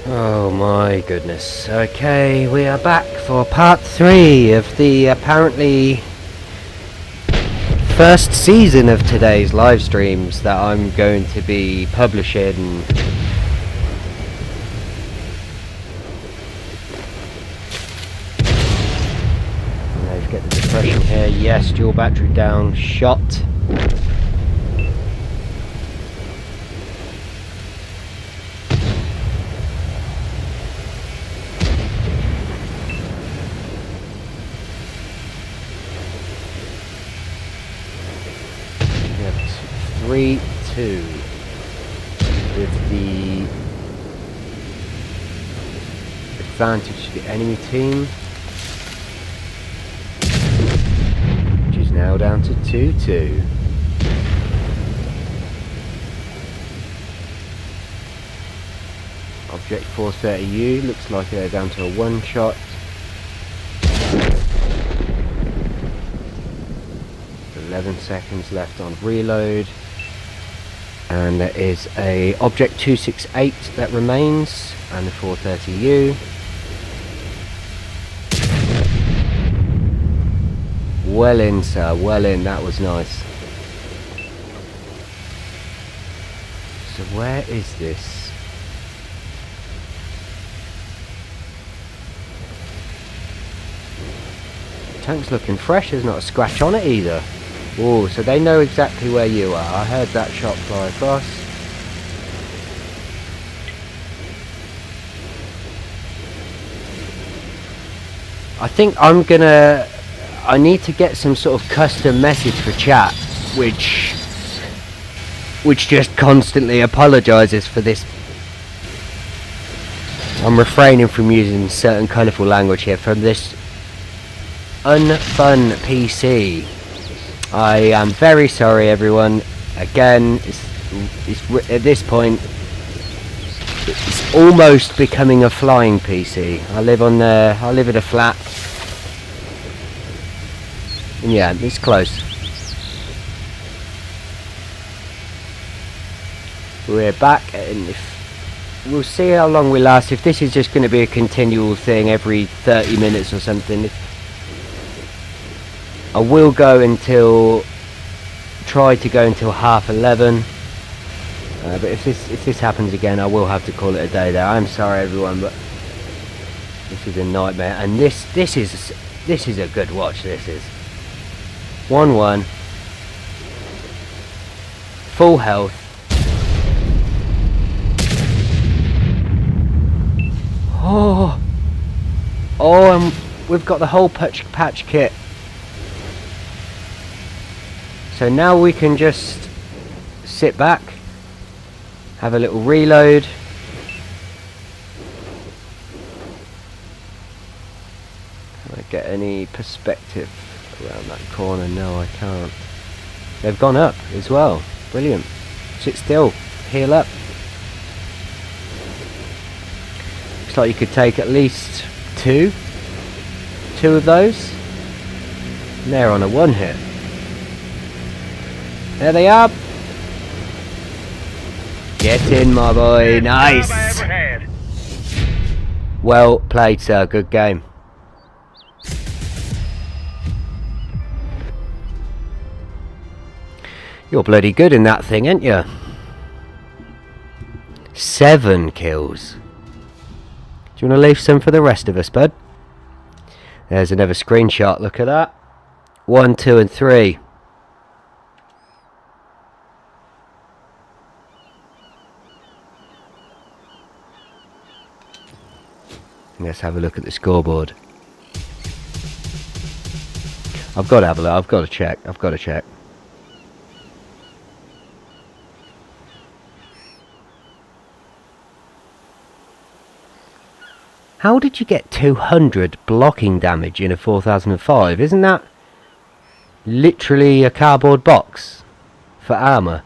Oh my goodness. Okay, we are back for part 3 of the apparently first season of today's live streams that I'm going to be publishing. Let's get the depression here. Yes, dual battery down. Shot. We have 3-2 with the advantage to the enemy team, which is now down to 2-2. Object 430U looks like they're down to a one shot. 11 seconds left on reload, and there is a object 268 that remains, and the 430U. Well in, sir, well in. That was nice. So where is this? Tank's looking fresh. There's not a scratch on it either. Oh, so they know exactly where you are. I heard that shot fly across. I think I need to get some sort of custom message for chat, which just constantly apologises for this. I'm refraining from using certain colourful language here. From this unfun PC. I am very sorry, everyone. Again, it's at this point, it's almost becoming a flying PC. I live in a flat, and yeah, it's close. We're back, and we'll see how long we last. If this is just going to be a continual thing every 30 minutes or something, I will try to go until 11:30, but if this happens again, I will have to call it a day there. I'm sorry, everyone, but this is a nightmare. And this is a good watch. This is 1-1, full health. And we've got the whole patch kit. So now we can just sit back, have a little reload. Can I get any perspective around that corner? No, I can't. They've gone up as well. Brilliant. Sit still. Heal up. Looks like you could take at least two of those. And they're on a one hit. There they are. Get in, my boy. Nice. Well played, sir. Good game. You're bloody good in that thing, ain't you? 7 kills. Do you want to leave some for the rest of us, bud? There's another screenshot. Look at that. 1, 2, and 3. Let's have a look at the scoreboard. I've got to have a look. I've got to check. How did you get 200 blocking damage in a 4005? Isn't that literally a cardboard box for armor?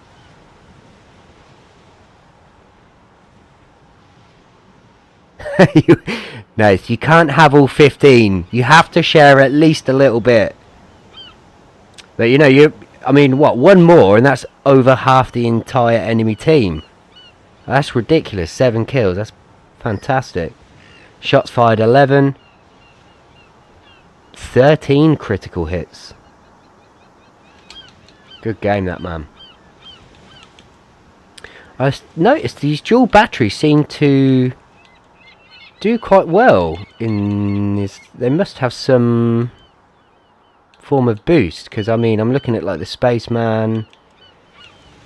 Nice. You can't have all 15. You have to share at least a little bit. But you know, I mean, what? One more, and that's over half the entire enemy team. That's ridiculous. 7 kills. That's Fantastic. Shots fired 11. 13 critical hits. Good game, that man. I noticed these dual batteries seem to do quite well in this. They must have some form of boost, because I mean, I'm looking at like the Spaceman.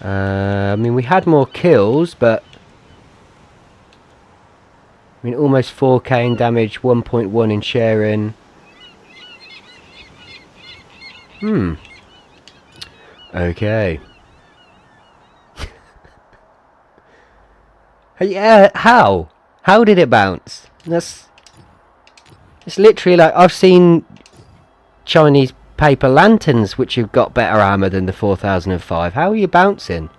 I mean, we had more kills, but I mean, almost 4k in damage, 1.1 in sharing. Okay. Yeah, how? How did it bounce? It's literally like, I've seen Chinese paper lanterns which have got better armor than the 4005. How are you bouncing?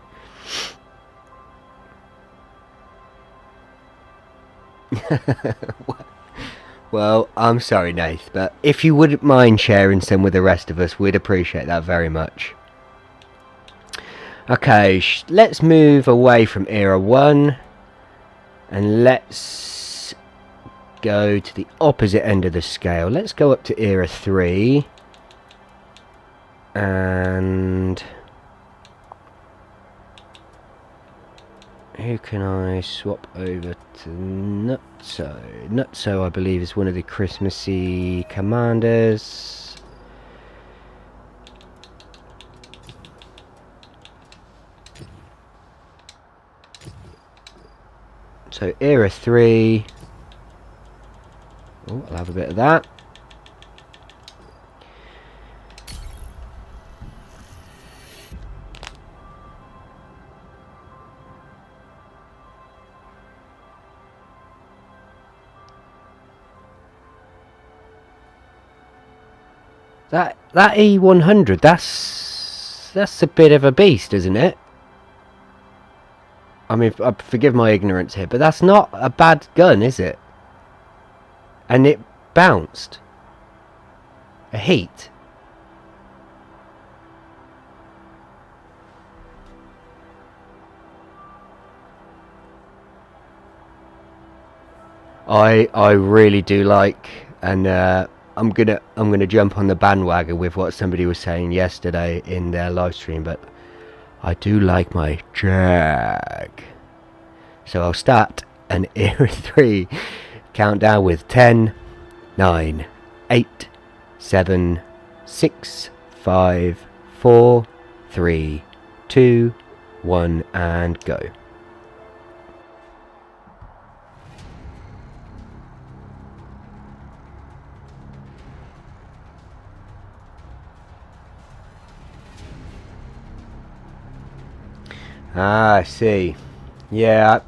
Well, I'm sorry, Nath, but if you wouldn't mind sharing some with the rest of us, we'd appreciate that very much. Okay, let's move away from Era 1 and let's go to the opposite end of the scale. Let's go up to Era 3 and who can I swap over to? Nutso. Nutso, I believe, is one of the Christmassy commanders. So Era 3. Oh, I'll have a bit of that. That E100, that's a bit of a beast, isn't it? I mean, forgive my ignorance here, but that's not a bad gun, is it? And it bounced. A heat. I really do like, and I'm gonna jump on the bandwagon with what somebody was saying yesterday in their live stream, but I do like my Jag. So I'll start an Era 3 countdown with 10, 9, 8, 7, 6, 5, 4, 3, 2, 1, and go. Ah, I see. Yeah,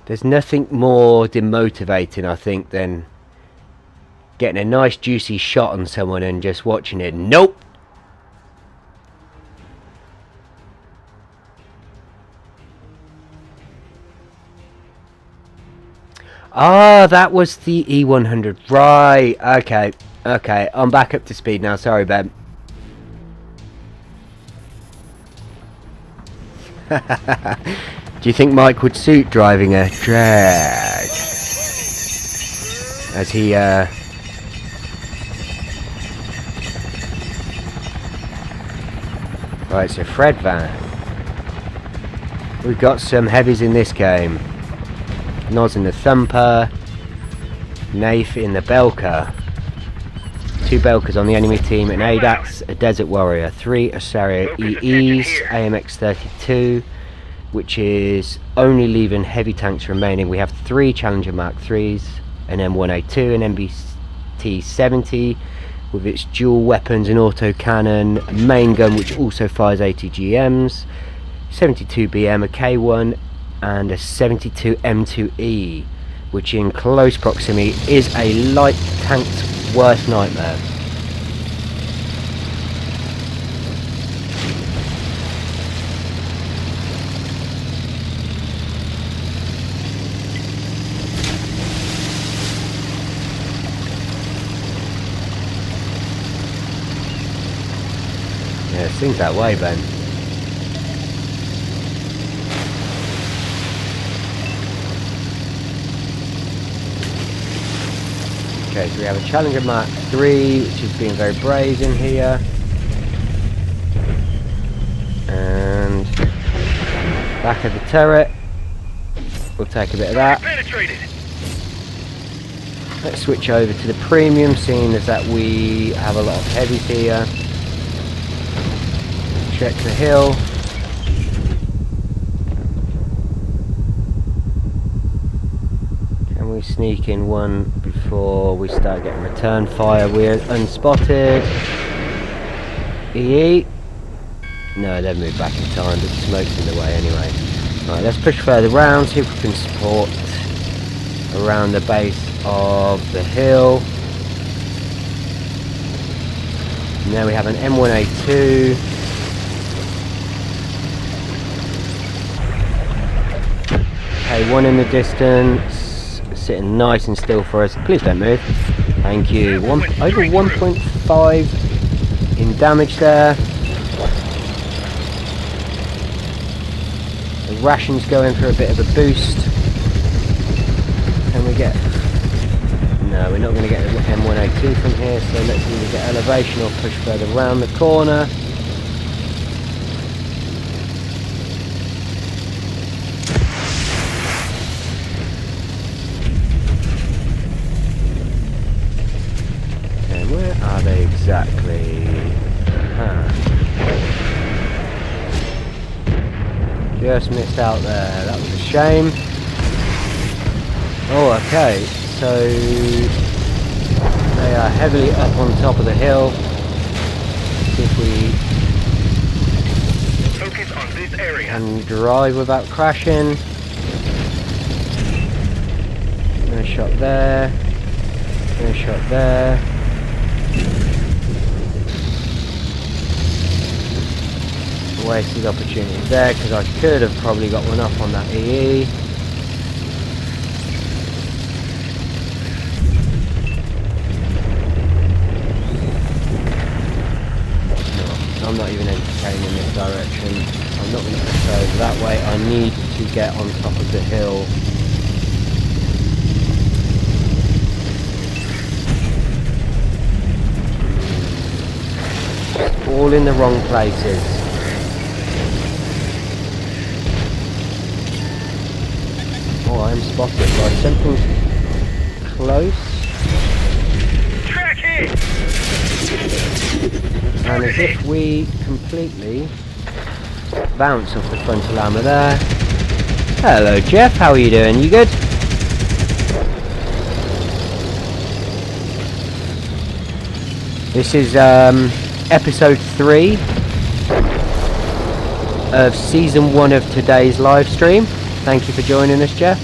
there's nothing more demotivating, I think, than getting a nice juicy shot on someone and just watching it. Nope! Ah, that was the E100. Right, okay. Okay, I'm back up to speed now. Sorry, Ben. Do you think Mike would suit driving a Jag? As he, Right, so Fred Van. We've got some heavies in this game. Noz in the Thumper. Nath in the Belka. 2 Belkers on the enemy team, an ADAX, a Desert Warrior, 3 Osario EEs, AMX-32, which is only leaving heavy tanks remaining. We have 3 Challenger Mark 3s, an M1A2, an MBT-70 with its dual weapons, an autocannon, a main gun which also fires ATGMs, 72 BM, a K1, and a 72 M2E, which in close proximity is a light tank's worst nightmare. Yeah, it seems that way, Ben. Okay, so we have a Challenger Mark 3, which is being very brazen here. And back of the turret. We'll take a bit of that. Let's switch over to the premium, seeing as that we have a lot of heavies here. Check the hill. Can we sneak in one before we start getting return fire? We're unspotted. EE. No, they've moved back in time, but the smoke's in the way anyway. Right, let's push further round, see if we can support around the base of the hill. And now we have an M1A2. Okay, one in the distance, sitting nice and still for us. Please don't move. Thank you. Over 1.5 in damage there. The ration's going for a bit of a boost. Can we get... No, we're not going to get the M1A2 from here, so let's either get elevation or push further round the corner. Okay, where are they exactly? Just missed out there, that was a shame. Oh, okay, so they are heavily up on top of the hill. See if we focus on this area. Can drive without crashing. No shot there. No shot there. Wasted opportunity there because I could have probably got one up on that EE. No, I'm not even entertaining this direction. I'm not going to push over that way. I need to get on top of the hill. All in the wrong places. Oh, I am spotted by something close. Track it! And as if we completely bounce off the frontal armour there. Hello Jeff, how are you doing? You good? This is episode 3 of season 1 of today's live stream. Thank you for joining us, Jeff.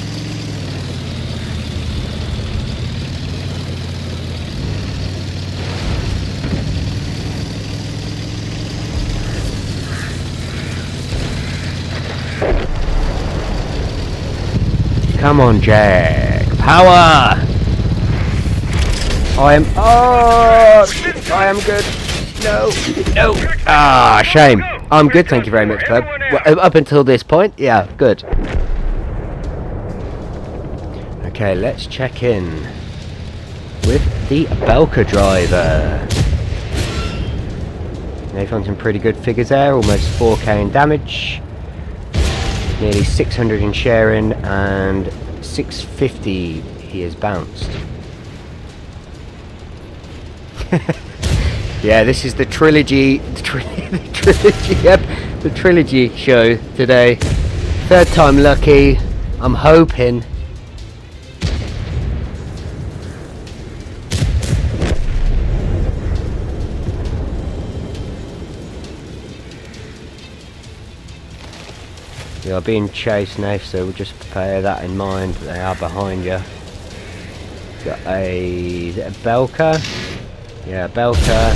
Come on, Jack. Power! I am good. No. Ah, shame. I'm good, thank you very much, Club. Well, up until this point, yeah, good. Okay, let's check in with the Belka driver. They've got some pretty good figures there, almost 4k in damage, nearly 600 in sharing, and 650 he has bounced. Yeah, this is the trilogy show today. Third time lucky. I'm hoping. You are being chased now, so we'll just bear that in mind. They are behind you. Got a... is it a Belka? Yeah, Belka.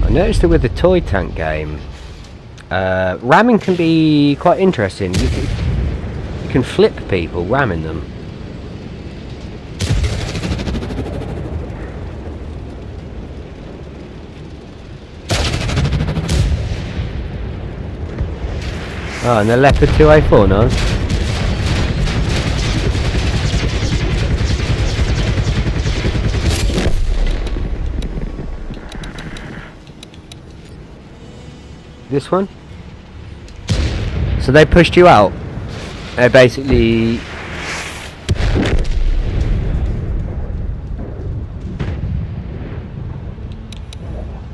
I noticed that with the Toy Tank game, ramming can be quite interesting. You can flip people ramming them. Oh, and the Leopard 2A4 knows. This one? So they pushed you out? They basically...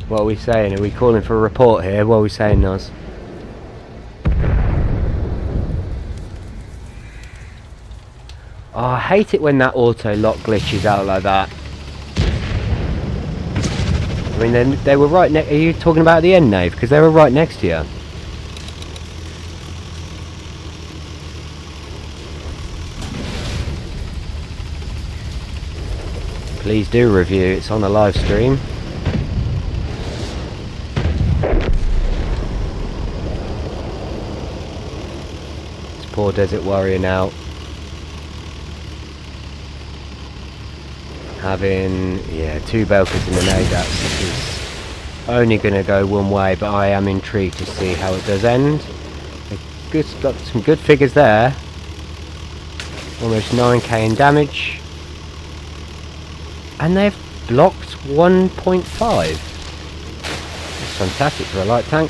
What are we saying? Are we calling for a report here? What are we saying, Noz? Oh, I hate it when that auto lock glitches out like that. I mean, they were right next... Are you talking about the end, Nave? Because they were right next to you. Please do review. It's on a live stream. This poor Desert Warrior now. Having, yeah, 2 Belkers in the ADAPS is only going to go one way, but I am intrigued to see how it does end. Got some good figures there. Almost 9k in damage. And they've blocked 1.5. That's fantastic for a light tank.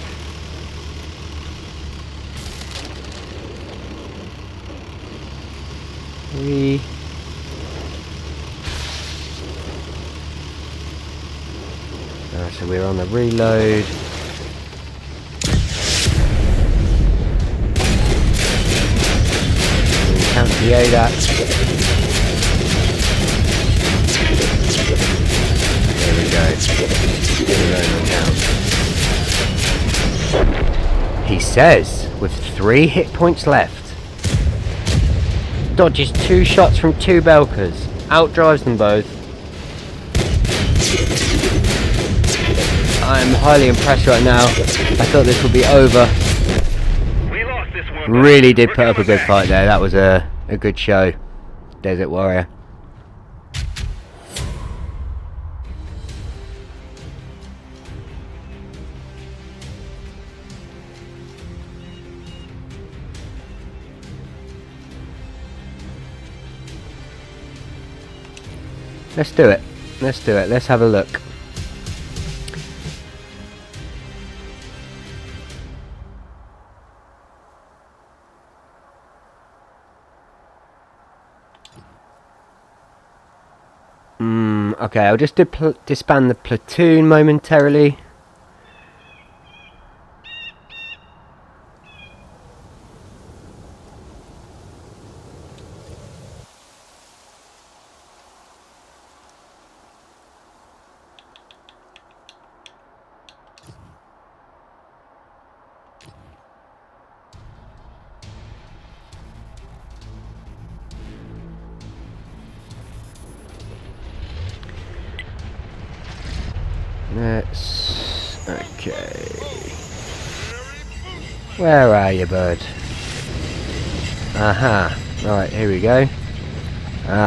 So we're on the reload. We count the ADAPS. There we go. He says, with 3 hit points left, dodges 2 shots from 2 Belkers, outdrives them both. I'm highly impressed right now. I thought this would be over. We lost this one. Really did put up a good fight there. That was a good show, Desert Warrior. Let's do it. Let's do it. Let's have a look. Okay, I'll just disband the platoon momentarily. Okay. Where are you, bud? Aha. Right, here we go.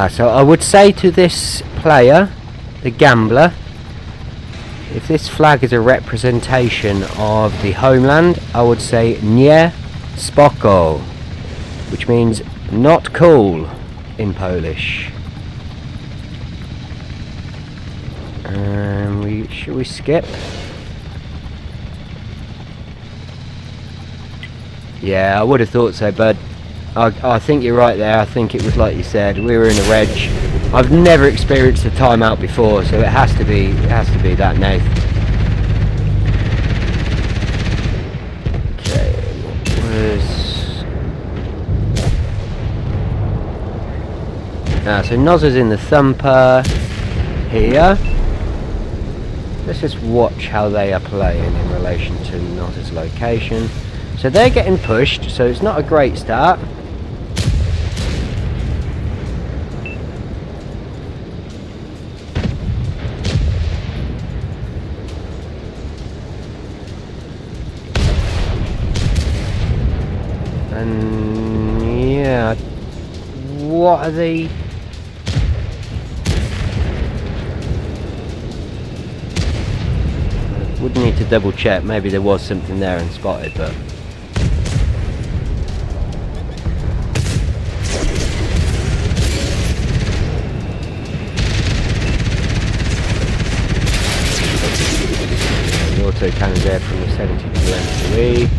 So I would say to this player, the gambler, if this flag is a representation of the homeland, I would say nie spoko, which means not cool in Polish. Should we skip? Yeah, I would have thought so, bud. I think you're right there. I think it was like you said. We were in a reg. I've never experienced a timeout before, so it has to be that Nath. Okay, so Nozza's in the thumper here. Let's just watch how they are playing in relation to Nozza's location. So they're getting pushed, so it's not a great start. And yeah, are the... Would need to double check, maybe there was something there and spotted, but... The auto cannon there from the 72 M2E.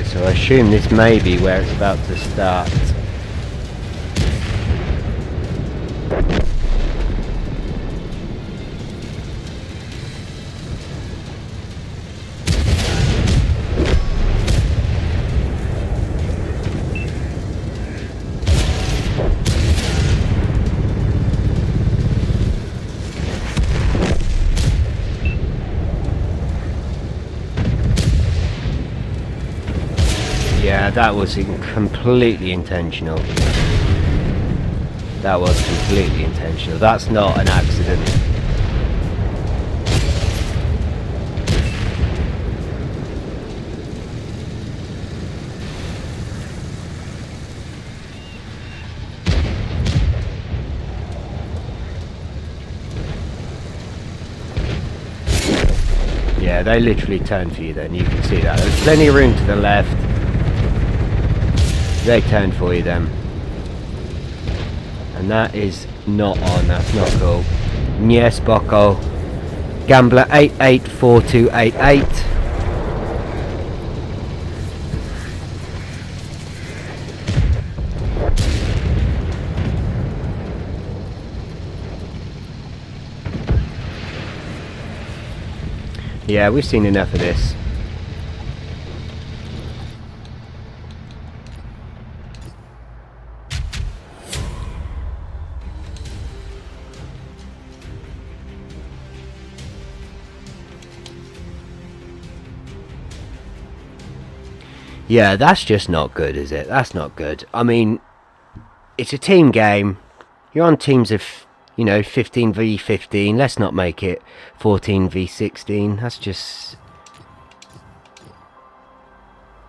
So I assume this may be where it's about to start. Yeah, that was completely intentional. That was completely intentional. That's not an accident. Yeah, they literally turned for you then. You can see that. There's plenty of room to the left. They turned for you then. And that is not on, that's not cool. Yes, Boko. Gambler 884288. Yeah, we've seen enough of this. Yeah, that's just not good, is it? That's not good. I mean, it's a team game. You're on teams of, you know, 15 v 15. Let's not make it 14 v 16. That's just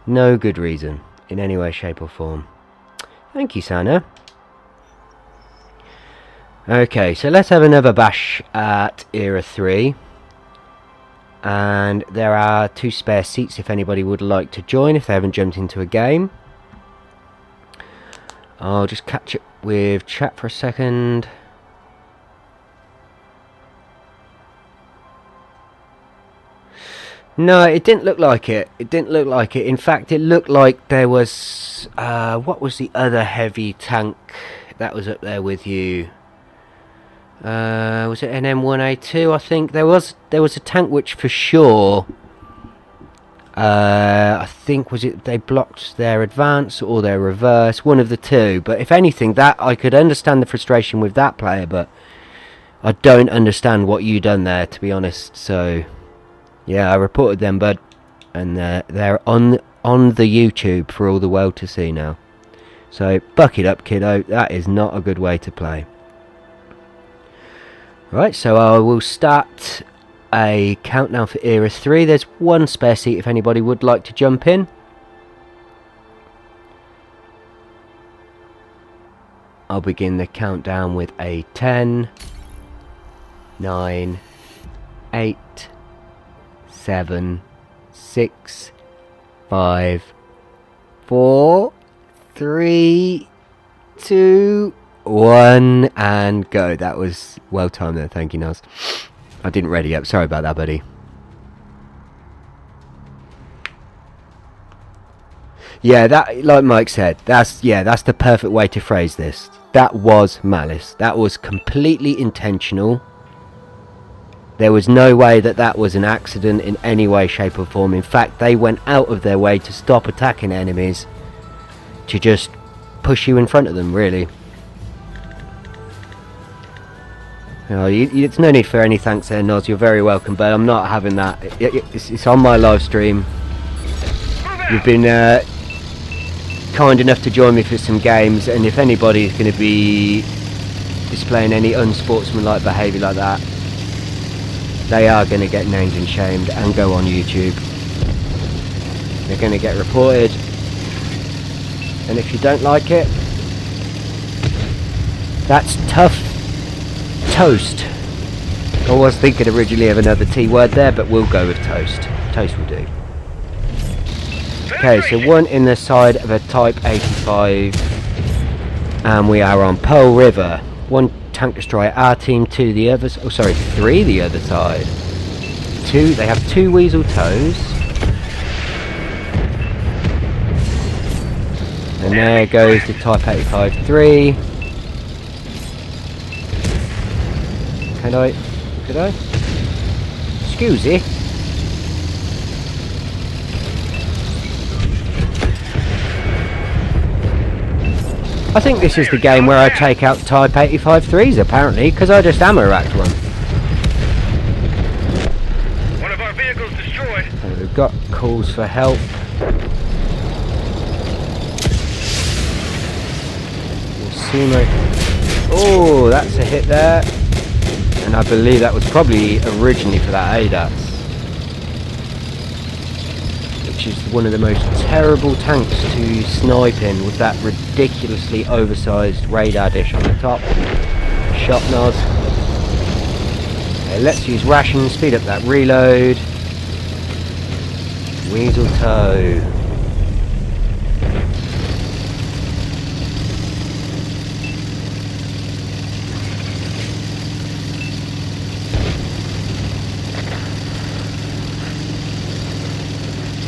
no good reason in any way, shape or form. Thank you, Sana. Okay, so let's have another bash at Era 3. And there are 2 spare seats if anybody would like to join, if they haven't jumped into a game. I'll just catch up with chat for a second. No, it didn't look like it. It didn't look like it. In fact, it looked like there was... what was the other heavy tank that was up there with you? Was it an M1A2? I think there was a tank which for sure I think they blocked their advance or their reverse, one of the two. But if anything, that I could understand the frustration with that player, but I don't understand what you done there, to be honest. So yeah, I reported them, bud, and they're on the YouTube for all the world to see now. So buck it up, kiddo. That is not a good way to play. Right, so I will start a countdown for Era 3. There's 1 spare seat if anybody would like to jump in. I'll begin the countdown with a 10, 9, 8, 7, 6, 5, 4, 3, 2, 1, and go. That was well timed there. Thank you, Naz. I didn't ready up. Sorry about that, buddy. Yeah, that, like Mike said, that's the perfect way to phrase this. That was malice. That was completely intentional. There was no way that was an accident in any way, shape or form. In fact, they went out of their way to stop attacking enemies, to just push you in front of them, really. You know, it's no need for any thanks there, Noz. You're very welcome, but I'm not having that. It's on my live stream. You've been kind enough to join me for some games, and if anybody's going to be displaying any unsportsmanlike behaviour like that, they are going to get named and shamed and go on YouTube. They're going to get reported, and if you don't like it, that's tough toast. I was thinking originally of another T word there, but we'll go with toast. Toast will do. Okay, so one in the side of a Type 85, and we are on Pearl River. One tank destroyer, our team, two the others. Oh, sorry, three the other side. Two. They have two Weasel toes, and there goes the Type 85-3. Could I? Excuse me. I think this is the game where I take out Type 85-3s apparently, because I just ammo-racked one. One of our vehicles destroyed. So we've got calls for help. Oh, that's a hit there. And I believe that was probably originally for that ADAS, which is one of the most terrible tanks to snipe in, with that ridiculously oversized radar dish on the top. Shot Noz. Okay, let's use ration, speed up that reload. Weasel toe.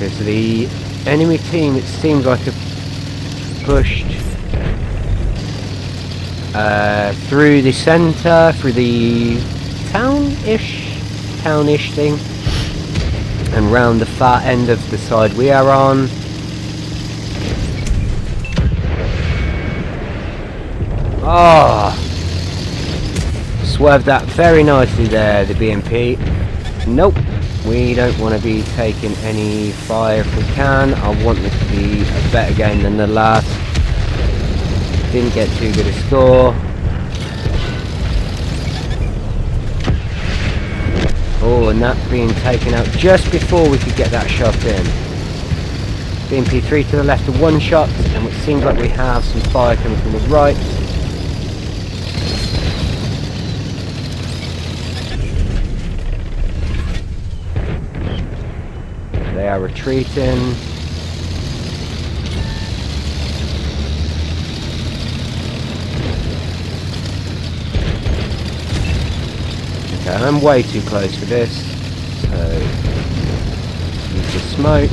Okay, so the enemy team, it seems like, have pushed through the centre, through the townish thing, and round the far end of the side we are on. Oh! Swerved that very nicely there, the BMP. Nope. We don't want to be taking any fire if we can. I want this to be a better game than the last. Didn't get too good a score. Oh, and that being taken out just before we could get that shot in. BMP3 to the left of one shot, and it seems like we have some fire coming from the right. They are retreating. Okay, I'm way too close for this, so use the smoke.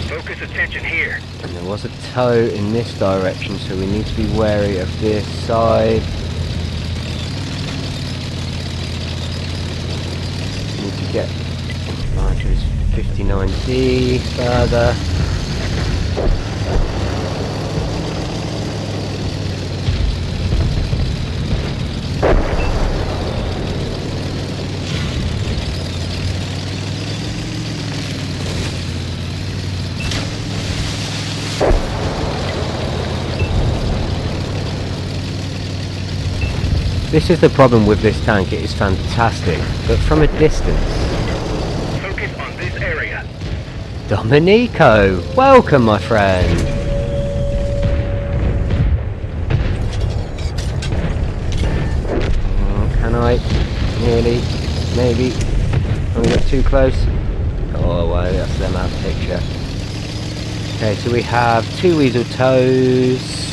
Focus attention here. And there was a toe in this direction, so we need to be wary of this side. Get Marjo's 59D further. This is the problem with this tank, it is fantastic, but from a distance. Focus on this area. Dominico, welcome my friend. Can I? Nearly? Maybe? Are we not too close? Oh well, that's them out of the picture. Okay, so we have two Weasel toes.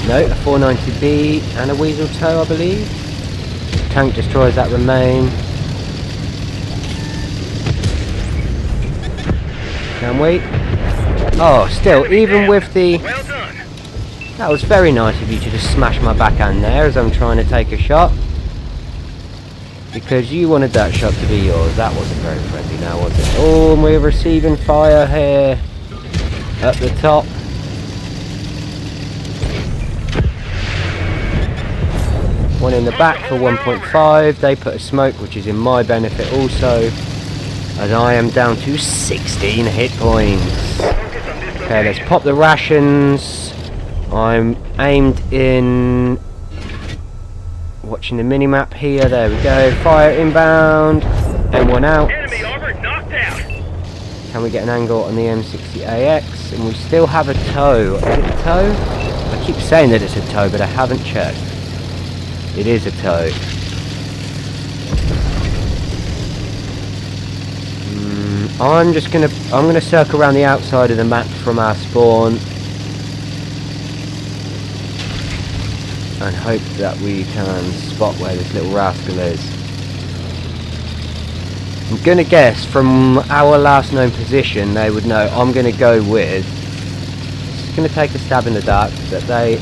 No, a 490B and a Weasel toe, I believe. Tank destroys that remain. Can we? Oh, still, even with the... Well done. That was very nice of you to just smash my backhand there as I'm trying to take a shot. Because you wanted that shot to be yours. That wasn't very friendly now, was it? Oh, and we're receiving fire here. up the top. One in the back for 1.5. They put a smoke, which is in my benefit also, as I am down to 16 hit points. Okay, let's pop the rations. I'm aimed in, watching the mini-map here. There we go. Fire inbound. M1 out. Enemy armor knocked out. Can we get an angle on the M60AX? And we still have a tow. Is it a tow? I keep saying that it's a tow, but I haven't checked. It is a tow. I'm gonna circle around the outside of the map from our spawn and hope that we can spot where this little rascal is. I'm gonna guess from our last known position they would know. I'm gonna go with, just gonna take a stab in the dark that they,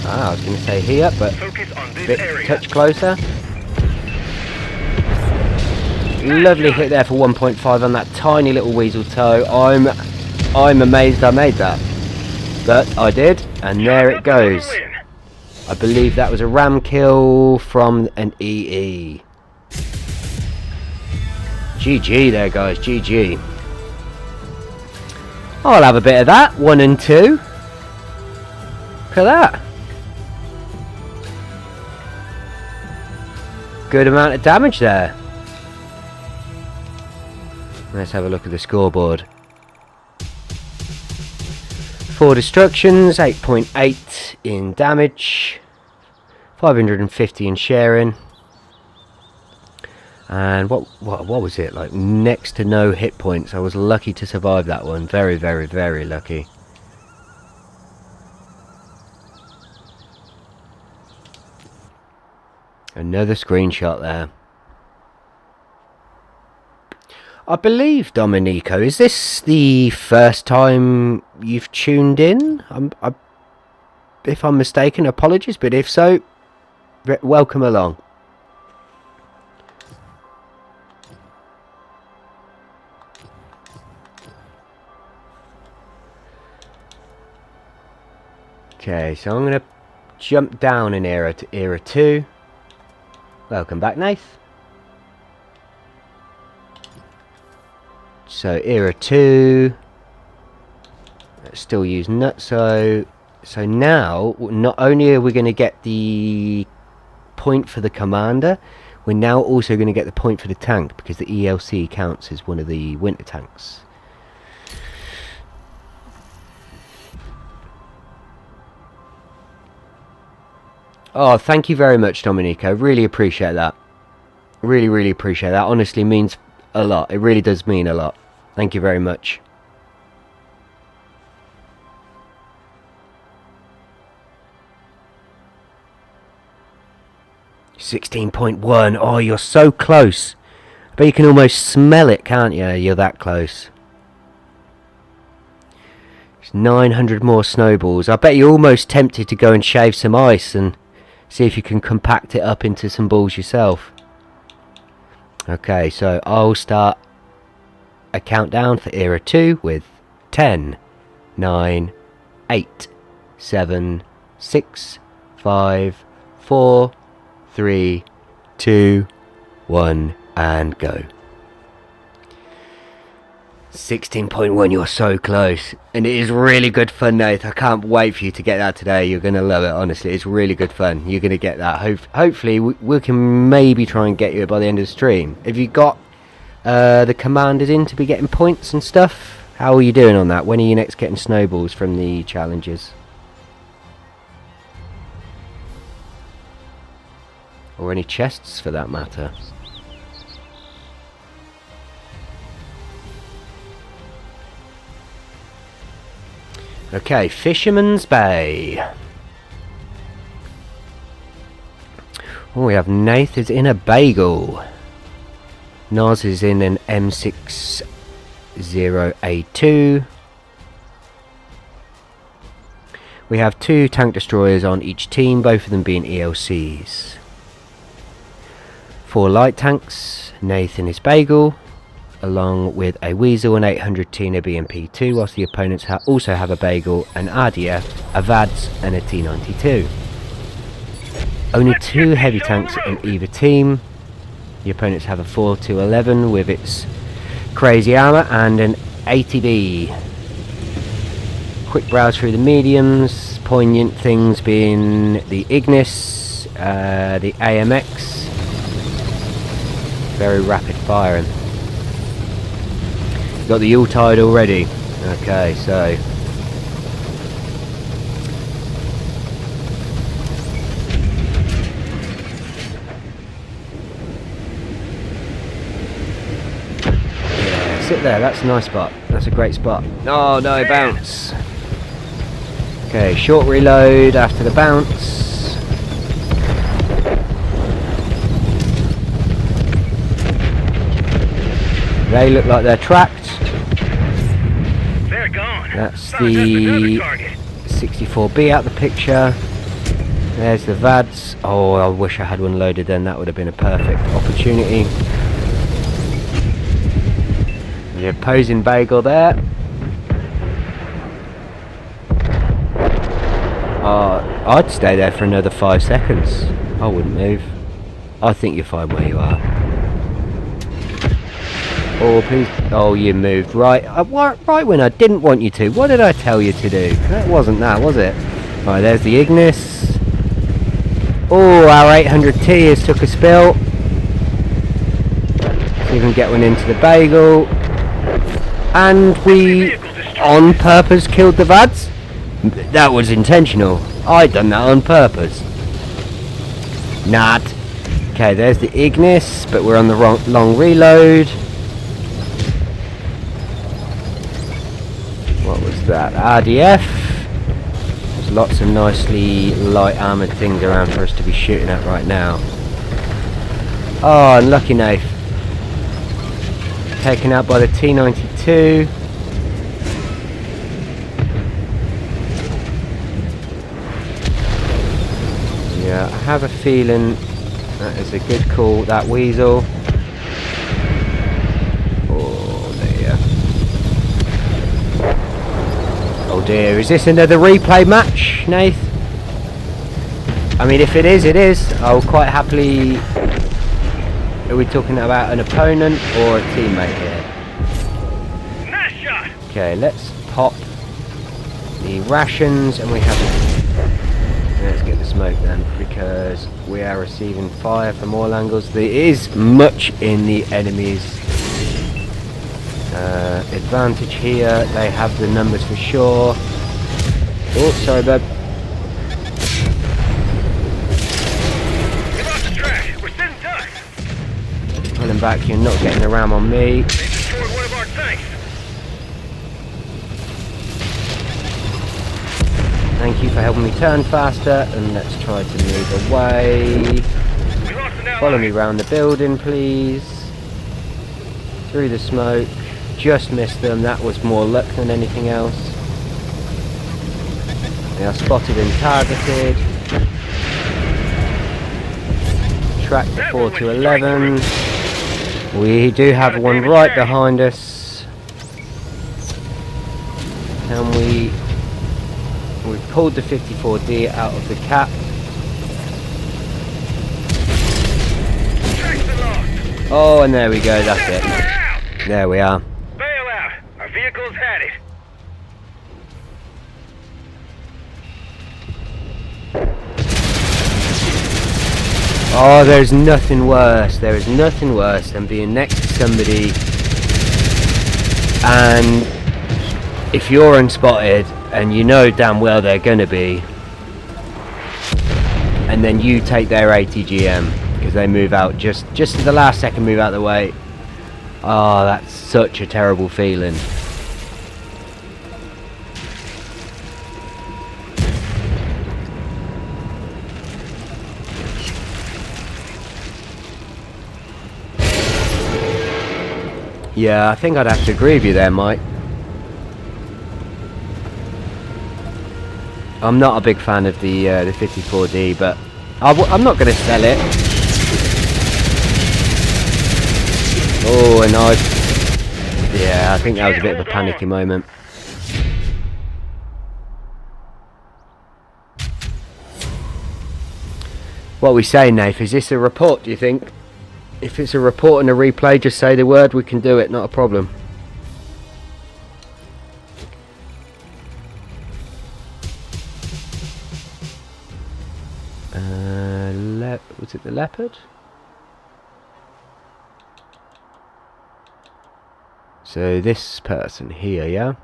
I was gonna say here, but Focus on a this bit area. touch closer. Lovely hit there for 1.5 on that tiny little weasel toe. I'm amazed I made that, but I did, and there it goes. I believe that was a ram kill from an EE. GG there, guys, GG. I'll have a bit of that, 1 and 2. Look at that. Good amount of damage there. Let's have a look at the scoreboard. 4 destructions, 8.8 in damage, 550 in sharing. And what was it, like next to no hit points. I was lucky to survive that one. Very, very, very lucky. Another screenshot there. I believe, Dominico, is this the first time you've tuned in? If I'm mistaken, apologies, but if so, welcome along. Okay, so I'm going to jump down an era to era 2. Welcome back, Nath. So era 2, let's still use Nutso. So now, not only are we going to get the point for the commander, we're now also going to get the point for the tank, because the ELC counts as one of the winter tanks. Oh, thank you very much, Dominico. Really appreciate that. Really, really appreciate that. Honestly means a lot. It really does mean a lot. Thank you very much. .1. Oh, you're so close. But you can almost smell it, can't you? You're that close. It's 900 more snowballs. I bet you're almost tempted to go and shave some ice and see if you can compact it up into some balls yourself. Okay, so I'll start a countdown for era 2 with 10, 9, 8, 7, 6, 5, 4, 3, 2, 1, and go. 16.1, you're so close. And it is really good fun, Nath. I can't wait for you to get that today. You're going to love it, honestly. It's really good fun. You're going to get that. Hopefully, we can maybe try and get you by the end of the stream. Have you got the commanders in to be getting points and stuff? How are you doing on that? When are you next getting snowballs from the challenges? Or any chests, for that matter? Okay, Fisherman's Bay. Oh, we have Nath is in a bagel. Naz is in an M60A2. We have 2 tank destroyers on each team, both of them being ELCs. 4 light tanks, Nath in his bagel. along with a Weasel, an 800T and a BMP2, whilst the opponents also have a Bagel, an RDF, a VADS and a T92. Only 2 heavy tanks in either team. The opponents have a 4-11 with its crazy armour and an 80B. Quick browse through the mediums, poignant things being the Ignis, the AMX, very rapid firing. Got the Yuletide already. Okay, so yeah, sit there, that's a nice spot. That's a great spot. Oh no, bounce. Okay, short reload after the bounce. They look like they're tracked. They're gone. That's the 64B out the picture. There's the VADS. Oh, I wish I had one loaded then. That would have been a perfect opportunity. The opposing Bagel there. I'd stay there for another 5 seconds. I wouldn't move. I think you're fine where you are. Oh, please. Oh, you moved. Right. Right when I didn't want you to. What did I tell you to do? That wasn't that, was it? Right, there's the Ignis. Oh, our 800T has took a spill. See if we can get one into the Bagel. And we, on purpose, killed the VADS. That was intentional. I done that on purpose. Not. Okay, there's the Ignis, but we're on the wrong long reload. What was that? RDF. There's lots of nicely light armoured things around for us to be shooting at right now. Oh, unlucky knife. Taken out by the T92. Yeah, I have a feeling that is a good call, that Weasel. Oh dear. Oh dear, is this another replay match, Nath? I mean, if it is, it is. I'll quite happily... Are we talking about an opponent or a teammate here? Nice shot. Okay, let's pop the rations and we have... Let's get the smoke then, because we are receiving fire from all angles. There is much in the enemy's advantage here. They have the numbers for sure. Oh, sorry, bud. We lost the track. We're sitting ducks. Pulling back, you're not getting the ram on me. They destroyed one of our tanks. Thank you for helping me turn faster, and let's try to move away. We lost an ally. Follow me round the building, please. Through the smoke. Just missed them. That was more luck than anything else. They are spotted and targeted. Track the 4-11. We do have one right behind us. Can we... We've pulled the 54D out of the cap. Oh, and there we go, that's it. There we are. Bail out. Our vehicle's had it. Oh, there's nothing worse. There is nothing worse than being next to somebody, and if you're unspotted and you know damn well they're gonna be, and then you take their ATGM because they move out just at the last second, move out the way. Oh, that's such a terrible feeling. Yeah, I think I'd have to agree with you there, Mike. I'm not a big fan of the 54D, but I'm not going to sell it. Oh, and Yeah, I think that was a bit of a panicky moment. What are we saying, Nath? Is this a report, do you think? If it's a report and a replay, just say the word, we can do it, not a problem. Was it the leopard? So this person here, yeah?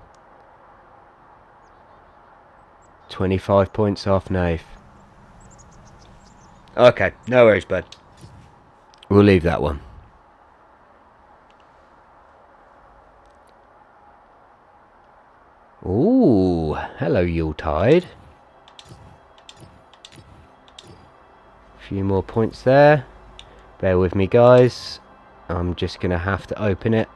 25 points off, Nath. Okay, no worries, bud. We'll leave that one. Ooh, hello Yuletide. Few more points there. Bear with me, guys. I'm just gonna have to open it.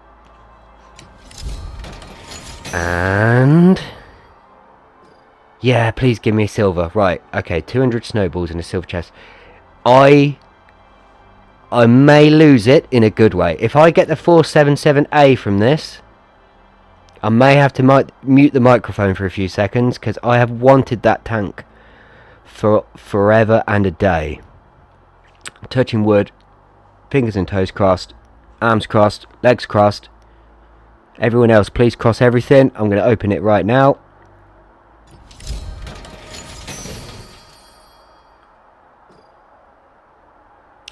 And yeah, please give me a silver. Right, okay, 200 snowballs in a silver chest. I may lose it in a good way. If I get the 477A from this, I may have to mute the microphone for a few seconds, because I have wanted that tank for forever and a day. Touching wood, fingers and toes crossed, arms crossed, legs crossed. Everyone else, please cross everything. I'm going to open it right now.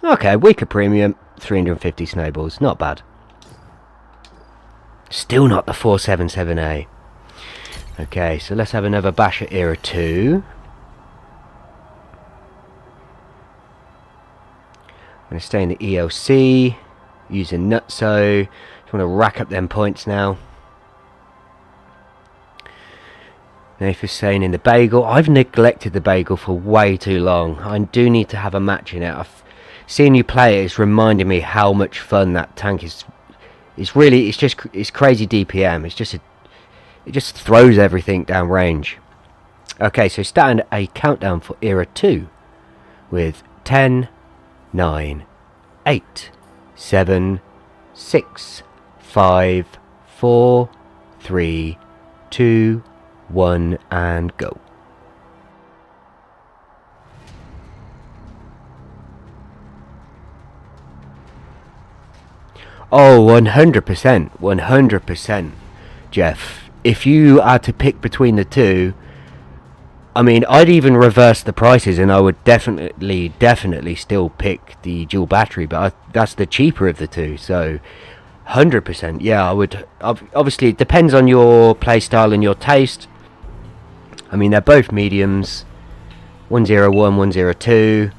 Okay, weaker premium, 350 snowballs, not bad. Still not the 477A. Okay, so let's have another bash at Era 2. I'm going to stay in the ELC, using Nutso. Just want to rack up them points now. Nathan's saying in the bagel. I've neglected the bagel for way too long. I do need to have a match in it. Seeing you play it is reminding me how much fun that tank is. It's crazy DPM. It just throws everything down range. Okay, so starting a countdown for Era 2 with 10, 9, 8, 7, 6, 5, 4, 3, 2, 1, and go. Oh, 100%, 100%, Jeff. If you had to pick between the two, I mean, I'd even reverse the prices, and I would definitely still pick the dual battery, but that's the cheaper of the two, so 100%, yeah, I would. Obviously, it depends on your playstyle and your taste. I mean, they're both mediums, 101, 102,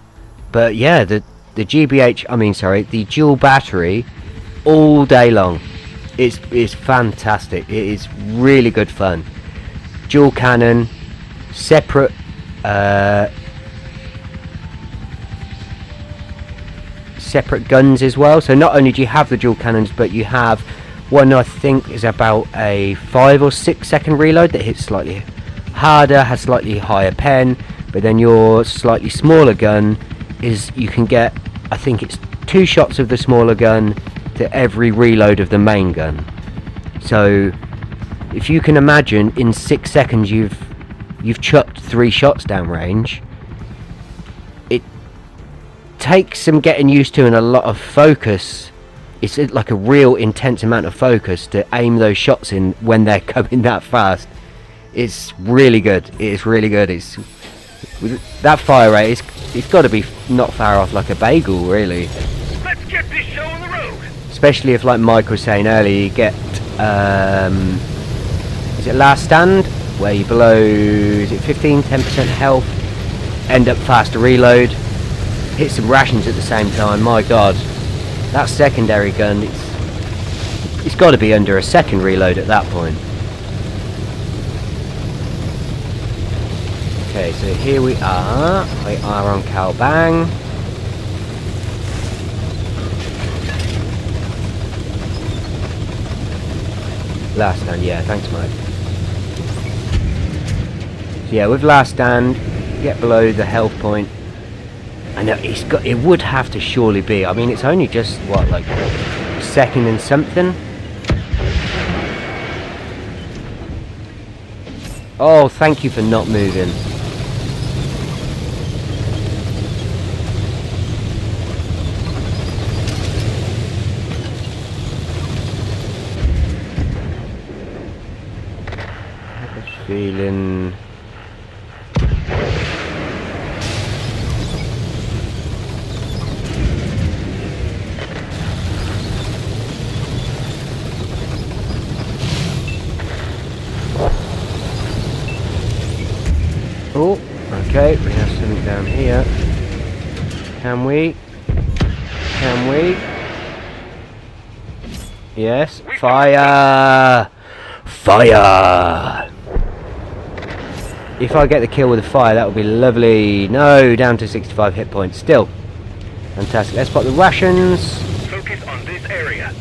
but yeah, the the dual battery, all day long, it's fantastic. It is really good fun. Dual cannon, separate guns as well, so not only do you have the dual cannons, but you have one I think is about a 5 or 6 second reload that hits slightly harder, has slightly higher pen, but then your slightly smaller gun is, you can get, I think it's 2 shots of the smaller gun to every reload of the main gun. So if you can imagine, in 6 seconds you've chucked 3 shots down range. It takes some getting used to and a lot of focus. It's like a real intense amount of focus to aim those shots in when they're coming that fast. It's really good. It's really good. It's that fire rate. It's got to be not far off like a bagel, really. Let's get this show on the road. Especially if, like Mike was saying earlier, you get is it Last Stand, where you below, is it 15-10% health, end up faster reload, hit some rations at the same time. My god, that secondary gun, it's got to be under a second reload at that point. Okay, so here we are on Calbang. Last Stand, yeah, thanks Mike. So yeah, with Last Stand, get below the health point. I know it would have to surely be, I mean, it's only just what, like second and something. Oh, thank you for not moving. I was feeling... Oh, okay, we have something down here. Can we? Can we? Yes, fire! Fire! If I get the kill with the fire, that would be lovely. No, down to 65 hit points. Still. Fantastic. Let's pop the rations. Focus on this area.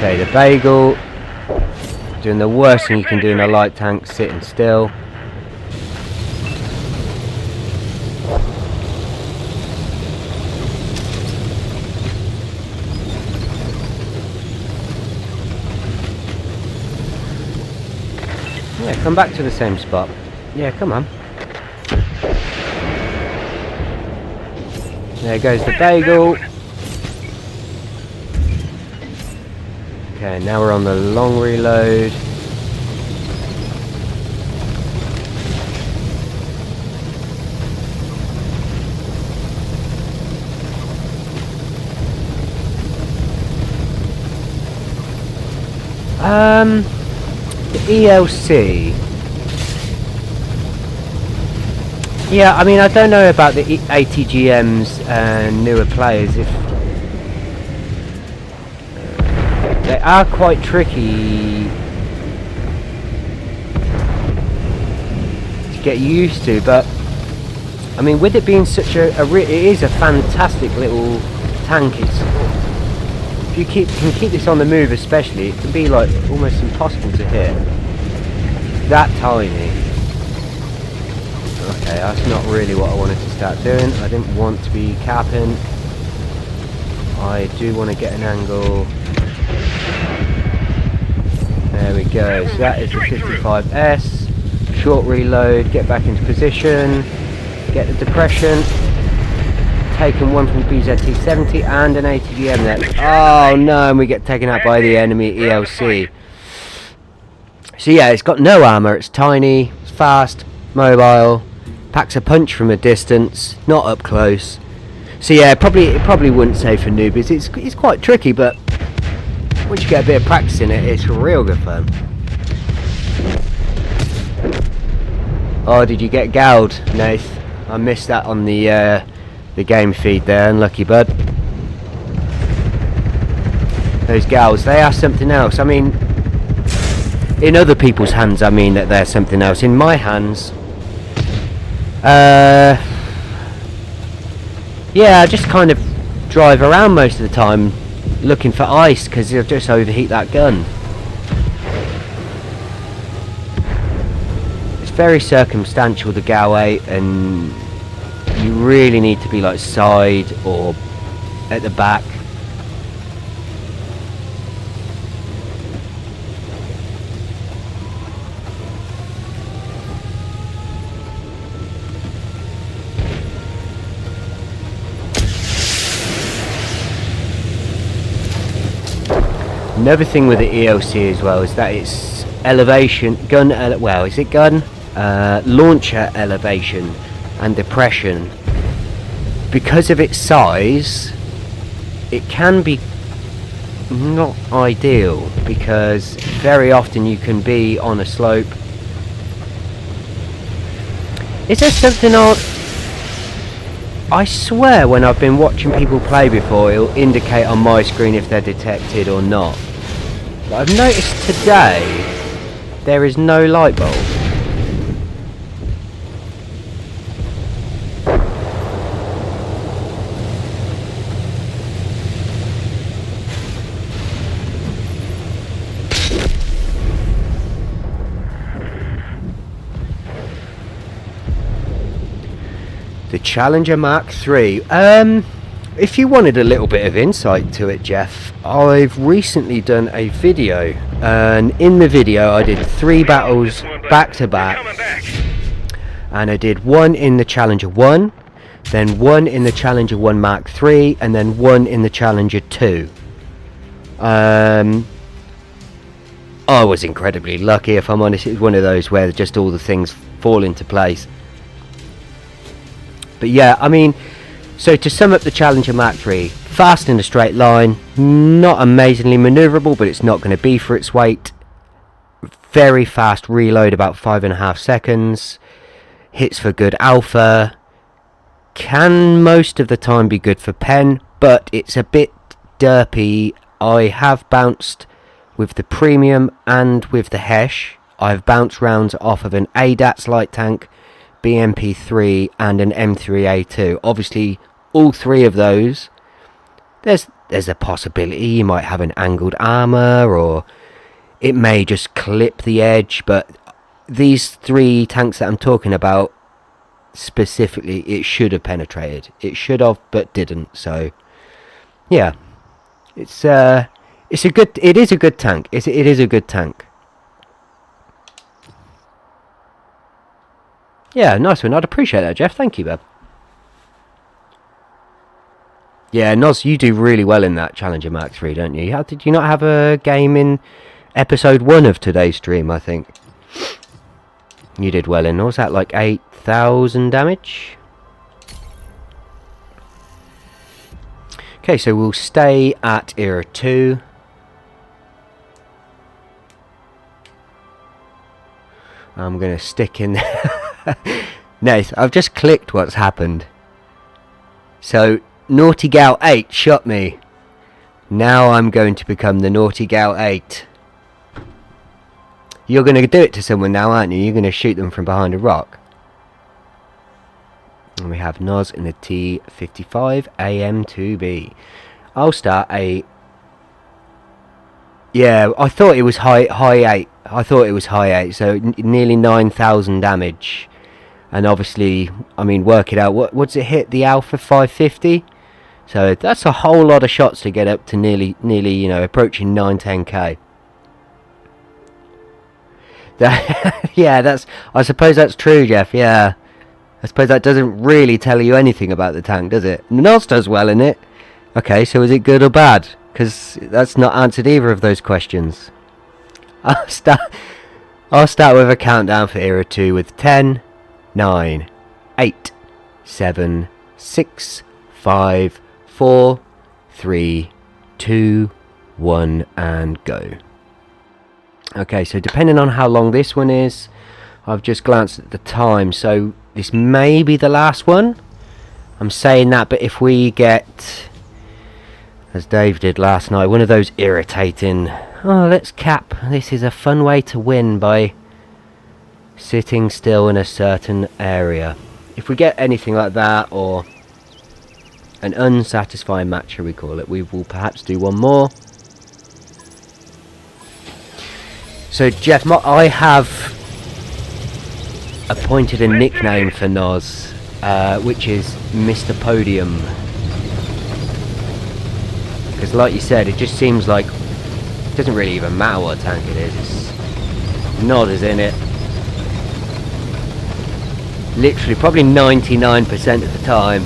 Okay, the bagel. Doing the worst thing you can do in a light tank, sitting still. Yeah, come back to the same spot. Yeah, come on. There goes the bagel. Okay, now we're on the long reload. The ELC. Yeah, I mean, I don't know about the ATGMs and newer players if they are quite tricky to get used to, but I mean, with it being such it is a fantastic little tank. If you can keep this on the move, especially, it can be like almost impossible to hit. That tiny. Okay, that's not really what I wanted to start doing. I didn't want to be capping. I do want to get an angle. There we go. So that is the 55S. Short reload. Get back into position. Get the depression. Taken one from BZT-70 and an ATGM there. Oh no, and we get taken out by the enemy ELC. So yeah, it's got no armour, it's tiny, it's fast, mobile, packs a punch from a distance, not up close. So yeah, it probably wouldn't say for newbies. It's quite tricky, but once you get a bit of practice in it, it's real good fun. Oh, did you get gowed, Nath? I missed that on the game feed there, unlucky bud. Those gals, they are something else. I mean, in other people's hands, I mean that they're something else. In my hands, yeah, I just kind of drive around most of the time looking for ice because it'll just overheat that gun. It's very circumstantial, the GAL 8, and you really need to be like side or at the back. Another thing with the ELC as well is that it's elevation, well, is it gun? Launcher elevation and depression. Because of its size, it can be not ideal because very often you can be on a slope. Is there something on? I swear when I've been watching people play before, it'll indicate on my screen if they're detected or not. But I've noticed today there is no light bulb. The Challenger Mark III. If you wanted a little bit of insight to it, Jeff, I've recently done a video, and in the video I did 3 battles back to back, and I did 1 in the Challenger 1, then 1 in the Challenger 1 Mark III, and then 1 in the Challenger 2. I was incredibly lucky, if I'm honest. It was one of those where just all the things fall into place. But yeah, I mean, so to sum up the Challenger Mark III, fast in a straight line, not amazingly manoeuvrable, but it's not going to be for its weight. Very fast reload, about 5.5 seconds. Hits for good alpha. Can most of the time be good for pen, but it's a bit derpy. I have bounced with the premium and with the Hesh. I've bounced rounds off of an ADATS light tank, BMP3 and an M3A2. Obviously all 3 of those, there's a possibility you might have an angled armor, or it may just clip the edge, but these 3 tanks that I'm talking about specifically, it should have penetrated. It should have, but didn't. So yeah, it is a good tank. It is a good tank. Yeah, nice one. I'd appreciate that, Jeff. Thank you, bub. Yeah, Noz, you do really well in that Challenger Mark III, don't you? How did you not have a game in episode 1 of today's stream, I think? You did well in. What was that, like 8,000 damage? Okay, so we'll stay at Era 2. I'm going to stick in there. Nice, I've just clicked what's happened. So, Naughty Gal 8 shot me. Now I'm going to become the Naughty Gal 8. You're going to do it to someone now, aren't you? You're going to shoot them from behind a rock. And we have Noz in the T55 AM2B. I'll start a... Yeah, I thought it was high 8. I thought it was high 8, so nearly 9,000 damage. And obviously, I mean, work it out. What's it hit? The Alpha 550? So that's a whole lot of shots to get up to nearly, you know, approaching 910k. Yeah, I suppose that's true, Jeff. Yeah, I suppose that doesn't really tell you anything about the tank, does it? Nos does well in it. Okay, so is it good or bad? Because that's not answered either of those questions. I'll start with a countdown for Era 2 with 10, 9, 8, 7, 6, 5, 4, 3, 2, 1, and go. Okay, so depending on how long this one is, I've just glanced at the time, so this may be the last one. I'm saying that, but if we get, as Dave did last night, one of those irritating, oh, let's cap, this is a fun way to win by sitting still in a certain area. If we get anything like that, or an unsatisfying match, shall we call it, we will perhaps do one more. So Jeff, I have appointed a nickname for Noz, which is Mr. Podium. Because like you said, it just seems like it doesn't really even matter what tank it is. Noz is in it. Literally, probably 99% of the time,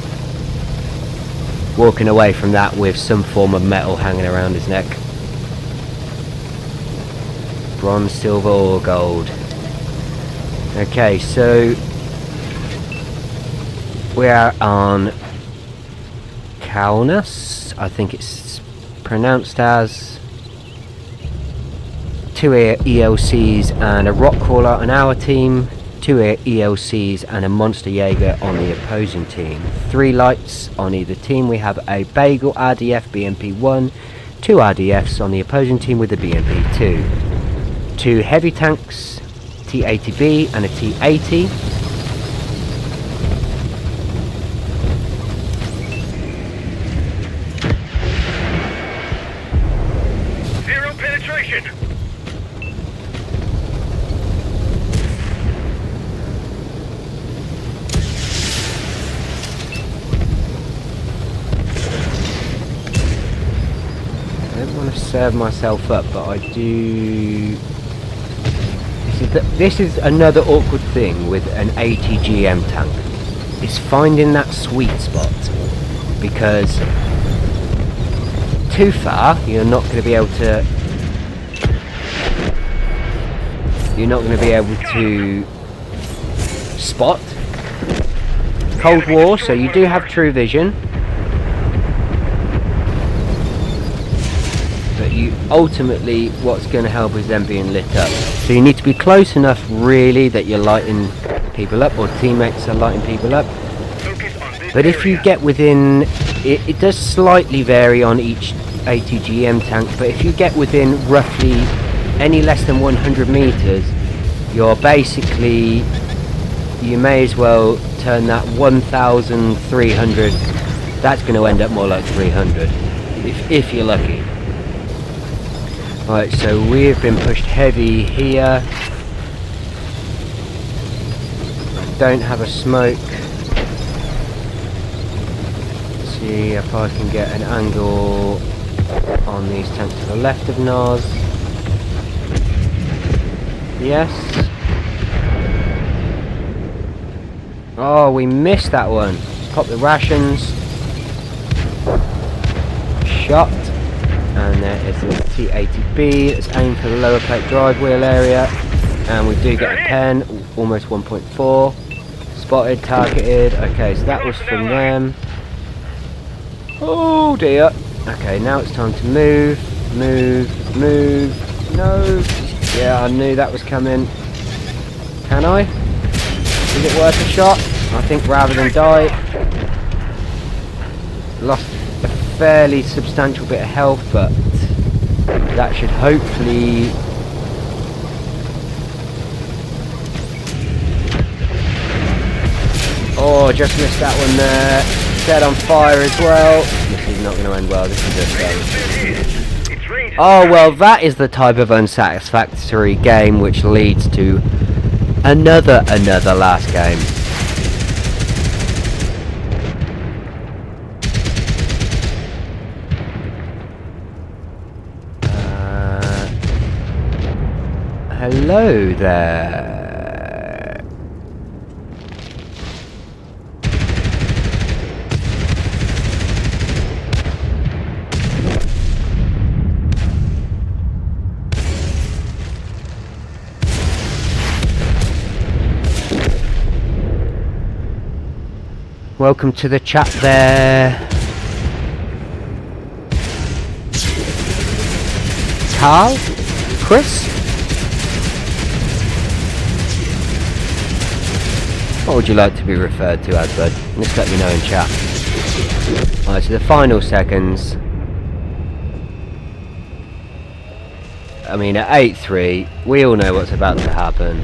walking away from that with some form of metal hanging around his neck. Bronze, silver or gold. Okay, so we are on Kaunas, I think it's pronounced as. 2 ELCs and a rock crawler on our team, 2 ELCs and a monster Jaeger on the opposing team. 3 lights on either team. We have a Bagel RDF BMP1, 2 RDFs on the opposing team with a BMP2. 2 heavy tanks, T80B and a T80. Zero penetration. don't want to serve myself up, but I do. This is another awkward thing with an 80 GM tank. It's finding that sweet spot, because too far you're not going to be able to. You're not going to be able to spot. Cold War, so you do have true vision. But you ultimately, what's going to help is them being lit up. So you need to be close enough, really, that you're lighting people up, or teammates are lighting people up. But if you get within, it does slightly vary on each 80 GM tank, but if you get within roughly any less than 100 meters, you're basically, you may as well turn that 1,300, that's going to end up more like 300, if you're lucky. Right, so we have been pushed heavy here. I don't have a smoke. Let's see if I can get an angle on these tanks to the left of Nas. Yes. Oh, we missed that one. Let's pop the rations. Shot. And there is the T80B. Let's aim for the lower plate drive wheel area. And we do get a pen. Almost 1.4. Spotted, targeted. Okay, so that was from them. Oh dear. Okay, now it's time to move. Move. Move. No. Yeah, I knew that was coming. Can I? Is it worth a shot? I think rather than die. Lost a fairly substantial bit of health, but that should hopefully... Oh, just missed that one there. Dead on fire as well. This is not going to end well. This is a fail. Oh, well, that is the type of unsatisfactory game which leads to another last game. Hello there. Welcome to the chat there. Carl? Chris? What would you like to be referred to as, bud? Just let me know in chat. Alright, so the final seconds. I mean, at 8-3, we all know what's about to happen.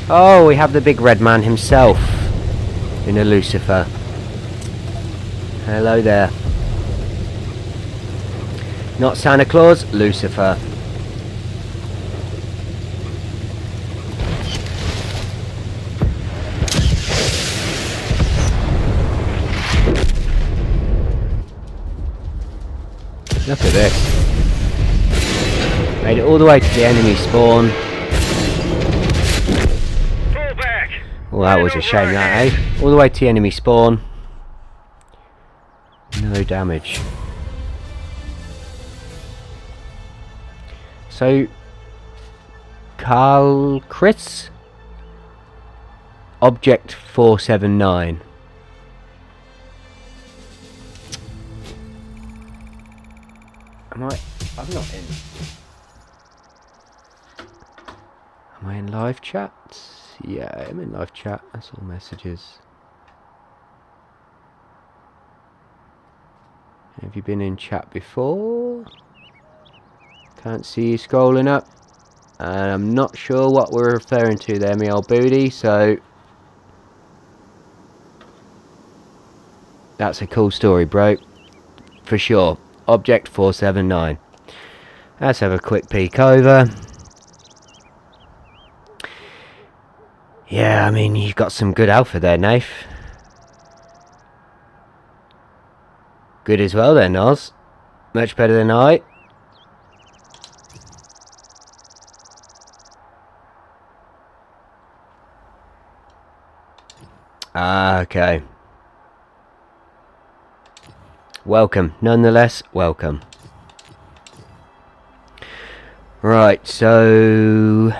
Oh, we have the big red man himself in a Lucifer. Hello there. Not Santa Claus, Lucifer. Look at this. Made it all the way to the enemy spawn. Well, that was a shame, that, eh? All the way to the enemy spawn. No damage. So, Carl Chris? Object 479. I'm not in. Am I in live chat? Yeah, I'm in live chat. That's all messages. Have you been in chat before? Can't see you scrolling up. And I'm not sure what we're referring to there, me old booty, so... That's a cool story, bro. For sure. Object 479. Let's have a quick peek over. Yeah, I mean, you've got some good alpha there, Nath. Good as well then, Oz. Much better than I. Ah, okay. Welcome. Nonetheless, welcome. Right, so...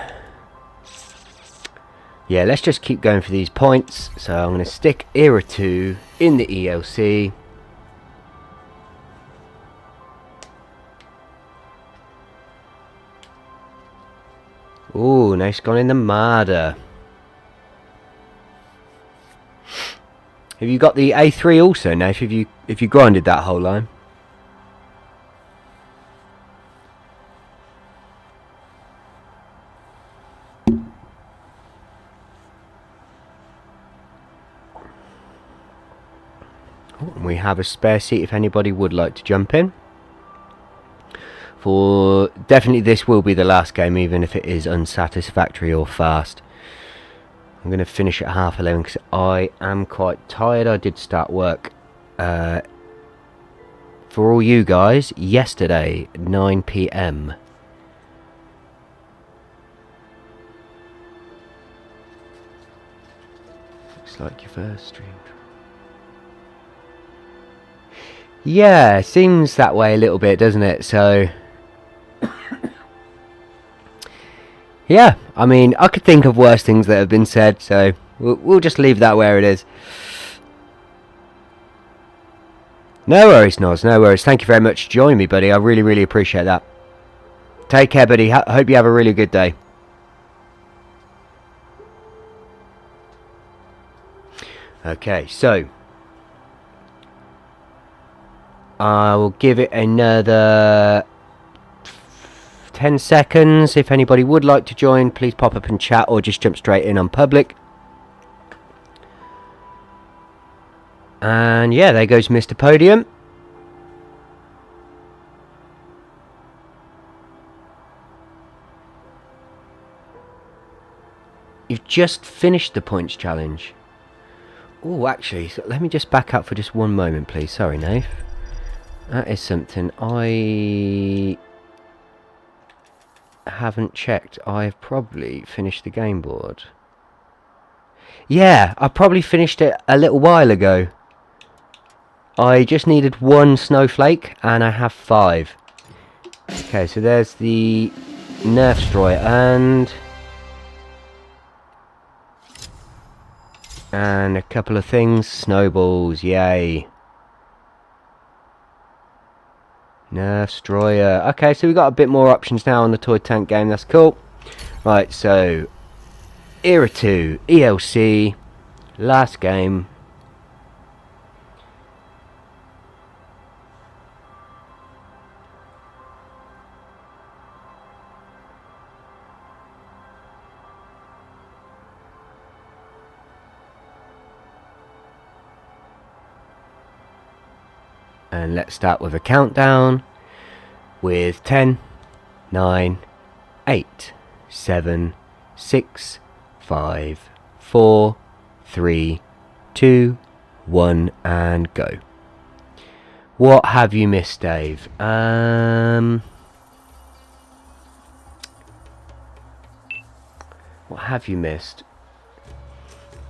yeah, let's just keep going for these points. So I'm going to stick Era 2 in the ELC. Ooh, nice gone in the Marder. Have you got the A3 also, Nath? If you grinded that whole line? Oh, and we have a spare seat if anybody would like to jump in. For definitely this will be the last game, even if it is unsatisfactory or fast. I'm going to finish at 11:30 because I am quite tired. I did start work for all you guys yesterday 9 PM. Looks like your first stream. Yeah, seems that way a little bit, doesn't it? So yeah, I mean, I could think of worse things that have been said, so we'll just leave that where it is. No worries, Noz, no worries. Thank you very much for joining me, buddy. I really, really appreciate that. Take care, buddy. Hope you have a really good day. Okay, so I will give it another 10 seconds. If anybody would like to join, please pop up and chat or just jump straight in on public. And yeah, there goes Mr. Podium. You've just finished the points challenge. Oh, actually, so let me just back up for just one moment, please. Sorry, Nath. That is something I haven't checked. I've probably finished the game board. Yeah, I probably finished it a little while ago. I just needed one snowflake and I have 5. Okay, so there's the Nerf destroyer and a couple of things. Snowballs, yay. Nerf destroyer. Okay, so we've got a bit more options now on the toy tank game. That's cool. Right, so Era 2 ELC, last game. And let's start with a countdown with 10, 9, 8, 7, 6, 5, 4, 3, 2, 1, and go. What have you missed, Dave? What have you missed?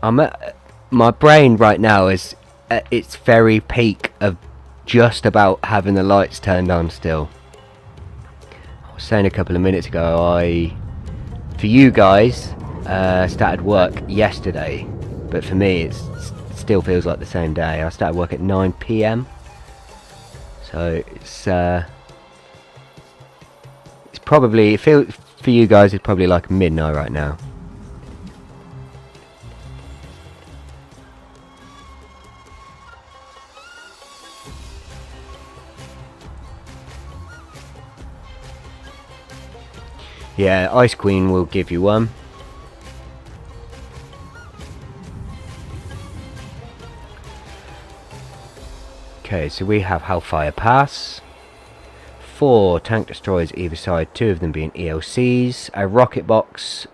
My brain right now is at its very peak of just about having the lights turned on still. I was saying a couple of minutes ago, for you guys, started work yesterday, but for me it still feels like the same day. I started work at 9 PM, so it's probably, for you guys it's probably like midnight right now. Yeah, Ice Queen will give you one. Okay, so we have Hellfire Pass. 4 tank destroyers either side, 2 of them being ELCs. A rocket box.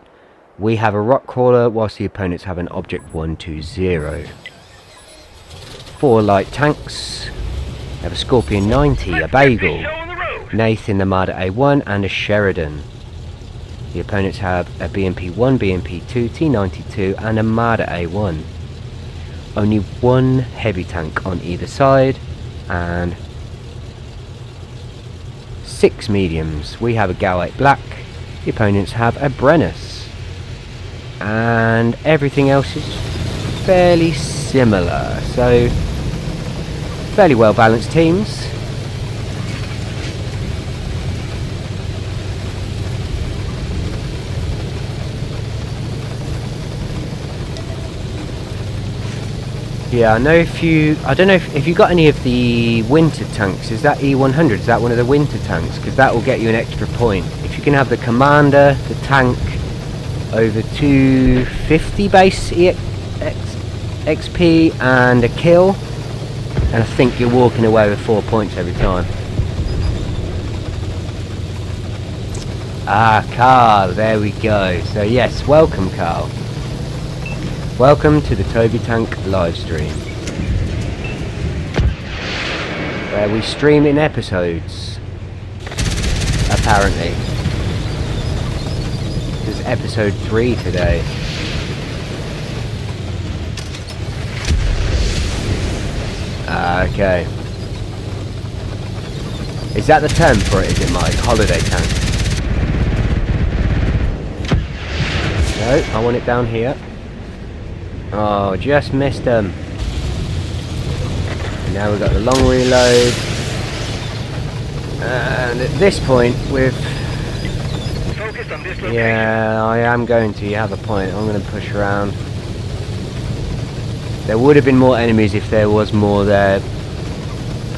We have a rock crawler, whilst the opponents have an object 120. 4 light tanks. We have a Scorpion 90, a Bagel, Show on the road. Nathan the Marder A1 and a Sheridan. The opponents have a BMP-1, BMP-2, T-92 and a Marder A1. Only one heavy tank on either side and 6 mediums. We have a Gal-8 Black, the opponents have a Brennus. And everything else is fairly similar, so fairly well balanced teams. Yeah, I know I don't know if you got any of the winter tanks. Is that E100? Is that one of the winter tanks? Because that will get you an extra point. If you can have the commander, the tank, over 250 base XP and a kill, and I think you're walking away with 4 points every time. Ah, Carl, there we go. So yes, welcome Carl. Welcome to the Toby Tank live stream, where we stream in episodes, apparently. This is episode 3 today. Okay. Is that the term for it, is it, Mike? Holiday tank? No, I want it down here. Oh, just missed them. And now we've got the long reload. And at this point, we've... Focus on this location. Yeah, I am going to. You have a point. I'm going to push around. There would have been more enemies if there was more there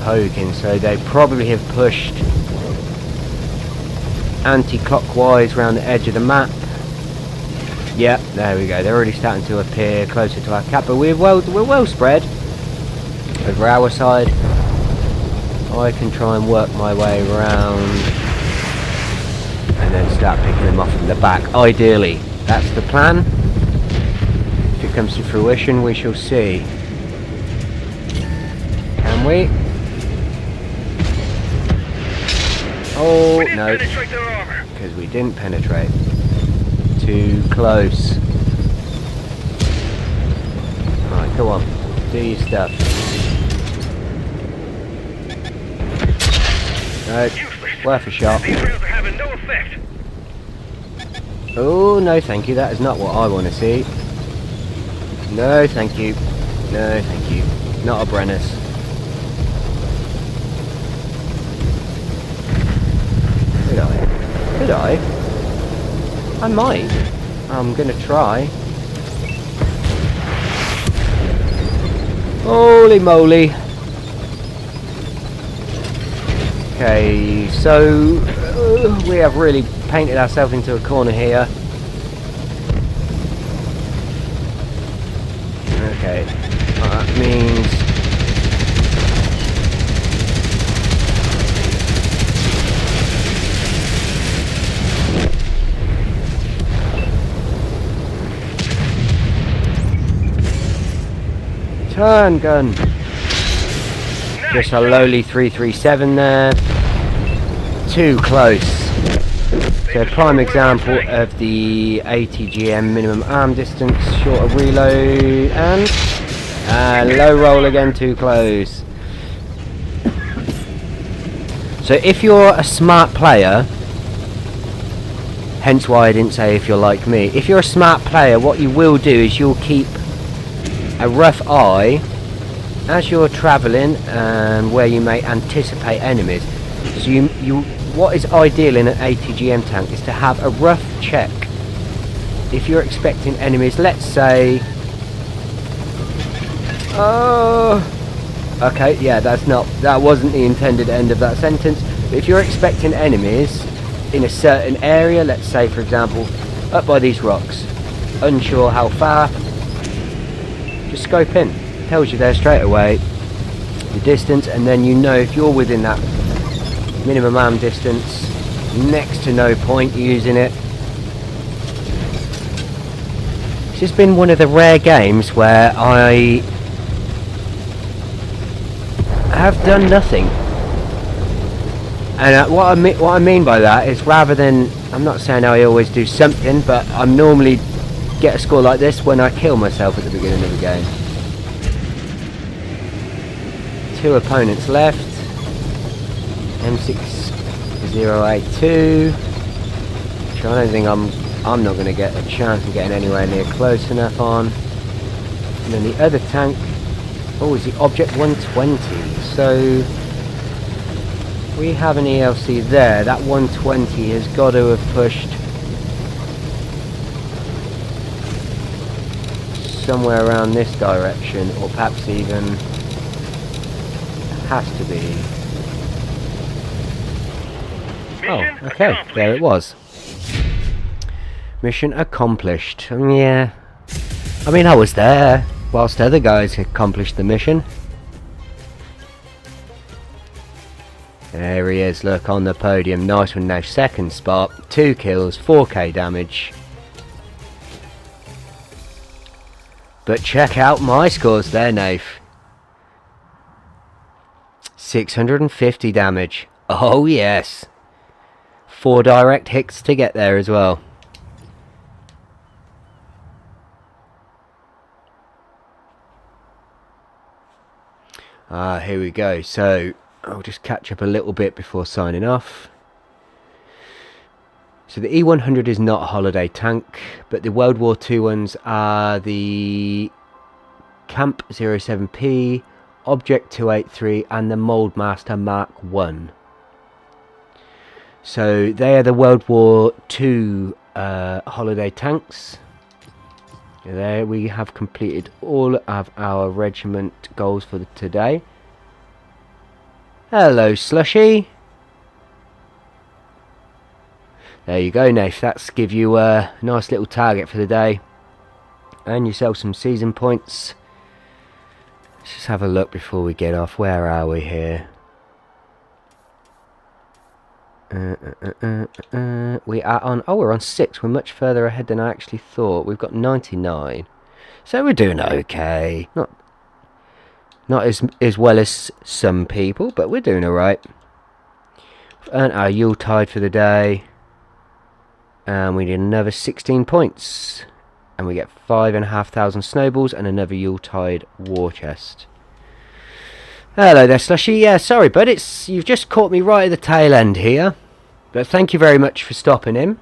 poking, so they probably have pushed anti-clockwise around the edge of the map. Yep, there we go. They're already starting to appear closer to our cap, but we're well spread over our side. I can try and work my way around and then start picking them off from the back. Ideally, that's the plan. If it comes to fruition, we shall see. Can we? Oh, We didn't no. penetrate their armor. Because we didn't penetrate. Too close. Alright, come on. Do your stuff. No, Useless. worth a shot. These rails are having no effect. Oh, no thank you. That is not what I want to see. No thank you. No thank you. Not a Brennus. Could I? Could I? I might. I'm gonna try. Holy moly. Okay, so we have really painted ourselves into a corner here. Okay, that means turn gun. Just a lowly 337 there. Too close. So prime example of the ATGM minimum arm distance, short of reload, and low roll again, too close. So if you're a smart player, hence why I didn't say if you're like me, if you're a smart player, what you will do is you'll keep a rough eye as you're travelling and where you may anticipate enemies. So what is ideal in an ATGM tank is to have a rough check. If you're expecting enemies, let's say, okay, yeah, that wasn't the intended end of that sentence. But if you're expecting enemies in a certain area, let's say for example up by these rocks, unsure how far, just scope in. Tells you there straight away the distance, and then you know if you're within that minimum arm distance, next to no point using it. This has been one of the rare games where I have done nothing. And what I mean by that is, rather than, I'm not saying I always do something, but I normally get a score like this when I kill myself at the beginning of the game. 2 opponents left. M6082. Which I don't think I'm not going to get a chance of getting anywhere near close enough on. And then the other tank, oh, is the Object 120. So we have an ELC there. That 120 has got to have pushed somewhere around this direction, or perhaps even has to be. Oh, okay, there it was. Mission accomplished. Yeah, I mean, I was there whilst other guys accomplished the mission. There he is, look, on the podium. Nice one, now second spot, 2 kills, 4k damage. But check out my scores there, Nath. 650 damage. Oh yes. 4 direct hits to get there as well. Here we go. So I'll just catch up a little bit before signing off. So the E100 is not a holiday tank, but the World War II ones are the Camp 07P, Object 283 and the Moldmaster Mark 1. So they are the World War II holiday tanks. There we have completed all of our regiment goals for today. Hello, Slushy. There you go, Nath. That's give you a nice little target for the day. And yourself some season points. Let's just have a look before we get off. Where are we here? We are on, oh, we're on 6. We're much further ahead than I actually thought. We've got 99. So we're doing okay. Not as well as some people, but we're doing alright. Earned our Yuletide for the day. And we need another 16 points. And we get 5,500 snowballs and another Yuletide war chest. Hello there, Slushy. Yeah, sorry, bud. You've just caught me right at the tail end here. But thank you very much for stopping in.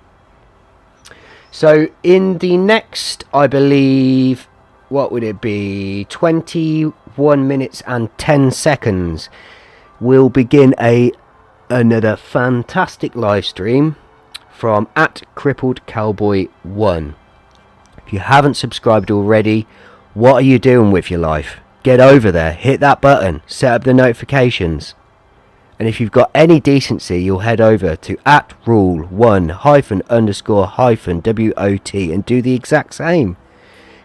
So, in the next, I believe, what would it be? 21 minutes and 10 seconds. We'll begin another fantastic live stream from @CrippledCowboy1. If you haven't subscribed already, what are you doing with your life? Get over there, hit that button, set up the notifications. And if you've got any decency, you'll head over to @rule1__WOT and do the exact same.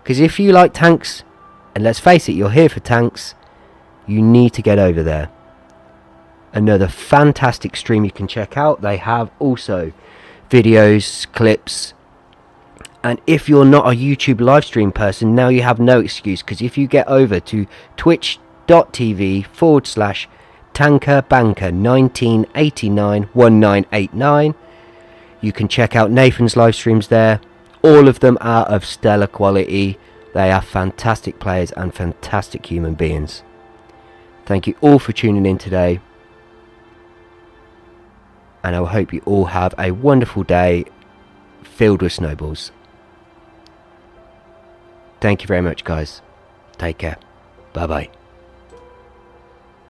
Because if you like tanks, and let's face it, you're here for tanks, you need to get over there. Another fantastic stream you can check out. They have also videos, clips. And if you're not a YouTube live stream person, now you have no excuse. Because if you get over to twitch.tv/TankerBanker19891989, you can check out Nathan's live streams there. All of them are of stellar quality. They are fantastic players and fantastic human beings. Thank you all for tuning in today. And I hope you all have a wonderful day filled with snowballs. Thank you very much, guys. Take care. Bye bye.